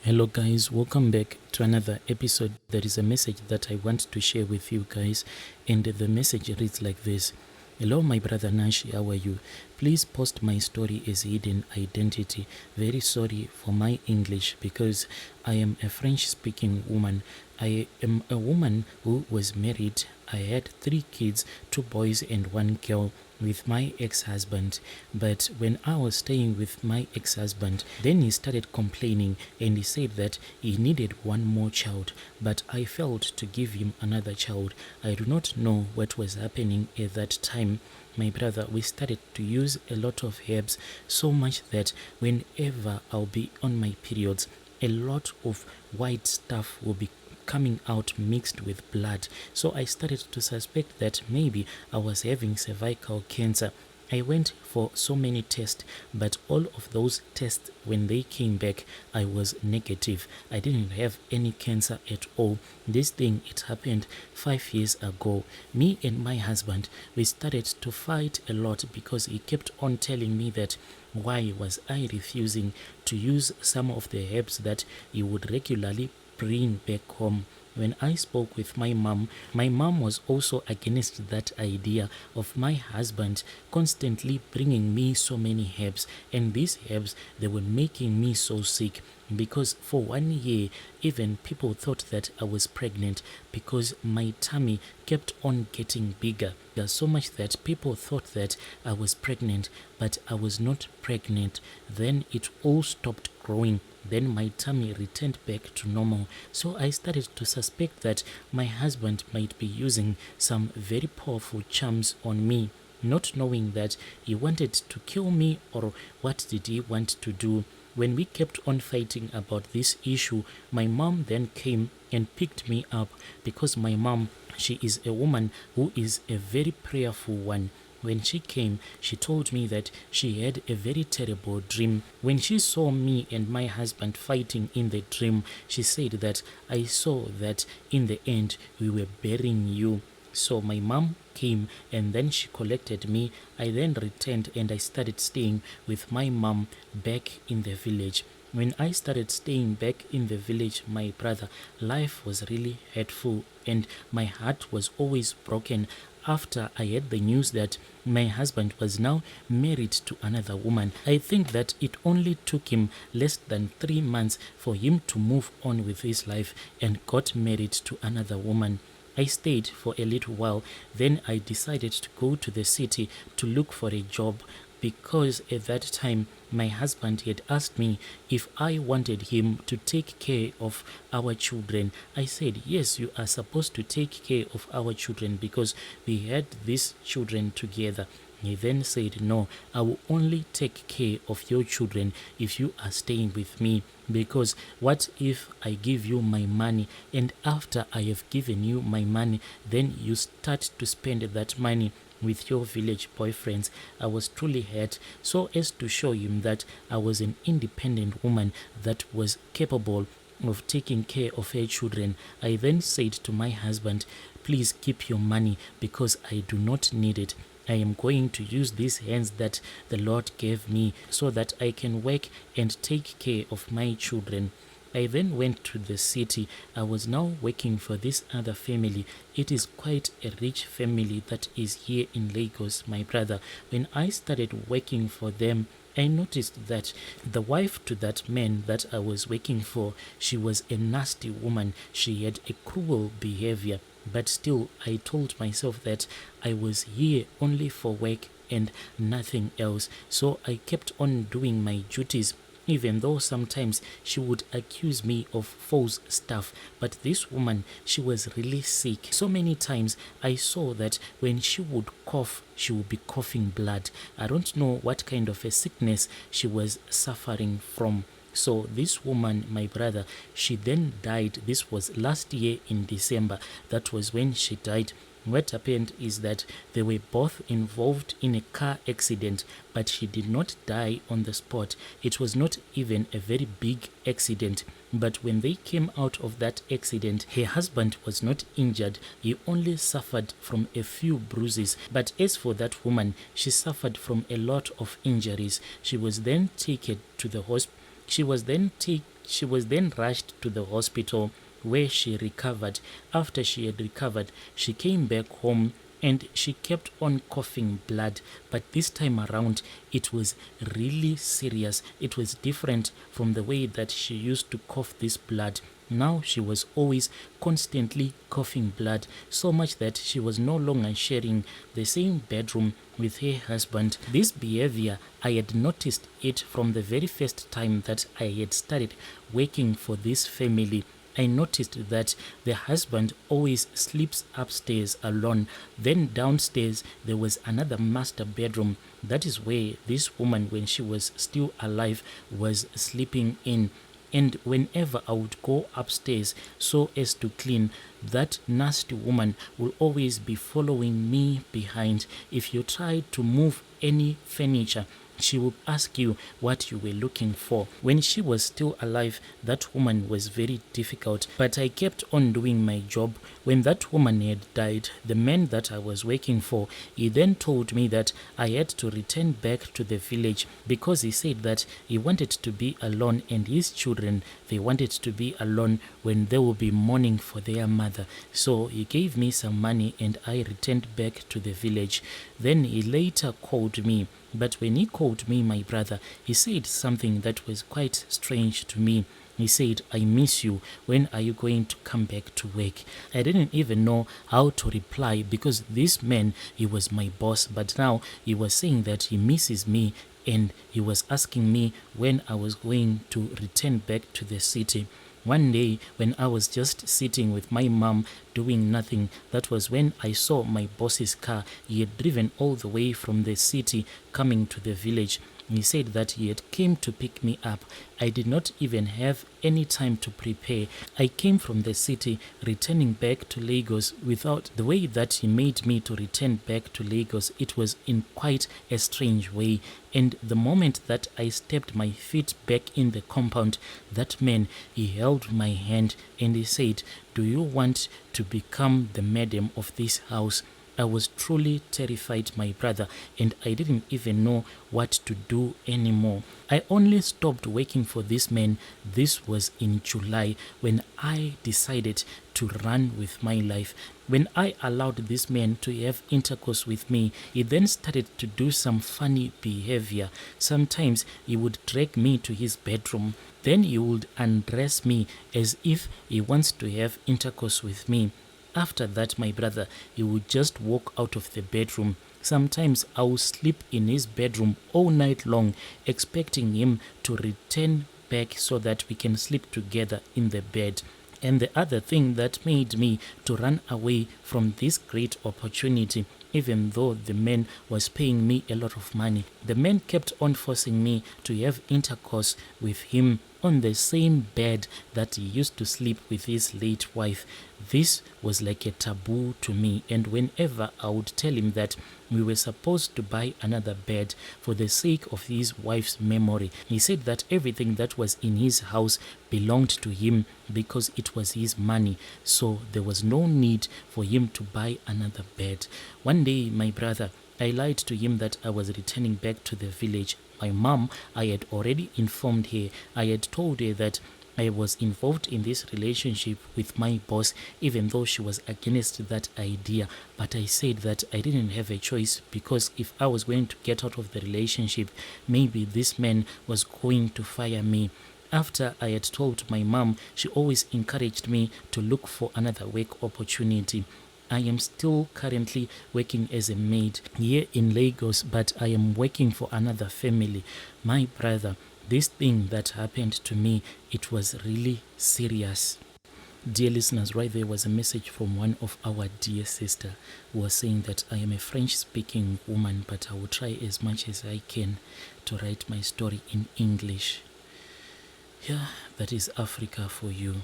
Hello guys, welcome back to another episode. There is a message that I want to share with you guys, and the message reads like this. Hello my brother Nash, how are you? Please post my story as hidden identity. Very sorry for my English because I am a French speaking woman. I am a woman who was married. I had 3 kids, 2 boys and 1 girl with my ex-husband. But when I was staying with my ex-husband, then he started complaining and he said that he needed 1 more child, but I failed to give him another child. I do not know what was happening at that time. My brother, we started to use a lot of herbs, so much that whenever I'll be on my periods, a lot of white stuff will be coming out mixed with blood. So I started to suspect that maybe I was having cervical cancer. I went for so many tests, but all of those tests, when they came back, I was negative. I didn't have any cancer at all. This thing, it happened 5 years ago. Me and my husband, we started to fight a lot because he kept on telling me that why was I refusing to use some of the herbs that he would regularly bring back home. When I spoke with my mom was also against that idea of my husband constantly bringing me so many herbs, and these herbs, they were making me so sick because for 1 year even people thought that I was pregnant because my tummy kept on getting bigger. There's so much that people thought that I was pregnant, but I was not pregnant. Then it all stopped growing. Then my tummy returned back to normal. So I started to suspect that my husband might be using some very powerful charms on me, not knowing that he wanted to kill me, or what did he want to do. When we kept on fighting about this issue, my mom then came and picked me up because my mom, she is a woman who is a very prayerful one. When she came, she told me that she had a very terrible dream. When she saw me and my husband fighting in the dream, she said that I saw that in the end we were burying you. So my mom came and then she collected me. I then returned and I started staying with my mom back in the village. When I started staying back in the village, my brother, life was really hurtful and my heart was always broken after I had the news that my husband was now married to another woman. I think that it only took him less than 3 months for him to move on with his life and got married to another woman. I stayed for a little while, then I decided to go to the city to look for a job because at that time my husband had asked me if I wanted him to take care of our children. I said, yes, you are supposed to take care of our children because we had these children together. He then said, no, I will only take care of your children if you are staying with me. Because what if I give you my money and after I have given you my money, then you start to spend that money with your village boyfriends? I was truly hurt, so as to show him that I was an independent woman that was capable of taking care of her children. I then said to my husband, please keep your money because I do not need it. I am going to use these hands that the Lord gave me so that I can work and take care of my children. I then went to the city. I was now working for this other family. It is quite a rich family that is here in Lagos, my brother. When I started working for them, I noticed that the wife to that man that I was working for, she was a nasty woman. She had a cruel behavior. But still, I told myself that I was here only for work and nothing else. So I kept on doing my duties, even though sometimes she would accuse me of false stuff. But this woman, she was really sick. So many times I saw that when she would cough, she would be coughing blood. I don't know what kind of a sickness she was suffering from. So this woman, my brother, she then died. This was last year in December. That was when she died. What happened is that they were both involved in a car accident, but she did not die on the spot. It was not even a very big accident. But when they came out of that accident, her husband was not injured. He only suffered from a few bruises. But as for that woman, she suffered from a lot of injuries. She was then taken to the hospital. She was then She was then rushed to the hospital where she recovered. After she had recovered, she came back home and she kept on coughing blood, but this time around it was really serious. It was different from the way that she used to cough this blood. Now she was always constantly coughing blood, so much that she was no longer sharing the same bedroom with her husband. This behavior, I had noticed it from the very first time that I had started working for this family. I noticed that the husband always sleeps upstairs alone. Then downstairs there was another master bedroom. That is where this woman, when she was still alive, was sleeping in. And whenever I would go upstairs so as to clean, that nasty woman will always be following me behind. If you try to move any furniture, she will ask you what you were looking for. When she was still alive, that woman was very difficult, but I kept on doing my job. When that woman had died, the man that I was working for, he then told me that I had to return back to the village because he said that he wanted to be alone, and his children, they wanted to be alone when they will be mourning for their mother. So he gave me some money and I returned back to the village. Then he later called me. But when he called me, my brother, he said something that was quite strange to me. He said, "I miss you. When are you going to come back to work?" I didn't even know how to reply because this man, he was my boss, but now he was saying that he misses me and he was asking me when I was going to return back to the city. One day when I was just sitting with my mom doing nothing, that was when I saw my boss's car. He had driven all the way from the city coming to the village. He said that he had came to pick me up. I did not even have any time to prepare. I came from the city returning back to Lagos without the way that he made me to return back to Lagos. It was in quite a strange way. And the moment that I stepped my feet back in the compound, that man, he held my hand and he said, "Do you want to become the madam of this house?" I was truly terrified, my brother, and I didn't even know what to do anymore. I only stopped working for this man. This was in July when I decided to run with my life. When I allowed this man to have intercourse with me, he then started to do some funny behavior. Sometimes he would drag me to his bedroom. Then he would undress me as if he wants to have intercourse with me. After that, my brother, he would just walk out of the bedroom. Sometimes I would sleep in his bedroom all night long, expecting him to return back so that we can sleep together in the bed. And the other thing that made me to run away from this great opportunity, even though the man was paying me a lot of money, the man kept on forcing me to have intercourse with him on the same bed that he used to sleep with his late wife. This was like a taboo to me, and whenever I would tell him that we were supposed to buy another bed for the sake of his wife's memory, he said that everything that was in his house belonged to him because it was his money, so there was no need for him to buy another bed. One day, my brother, I lied to him that I was returning back to the village. My mom, I had already informed her. I had told her that I was involved in this relationship with my boss, even though she was against that idea. But I said that I didn't have a choice because if I was going to get out of the relationship, maybe this man was going to fire me. After I had told my mom, she always encouraged me to look for another work opportunity. I am still currently working as a maid here in Lagos, but I am working for another family. My brother, this thing that happened to me, it was really serious. Dear listeners, right there was a message from one of our dear sister who was saying that I am a French-speaking woman, but I will try as much as I can to write my story in English. Yeah, that is Africa for you.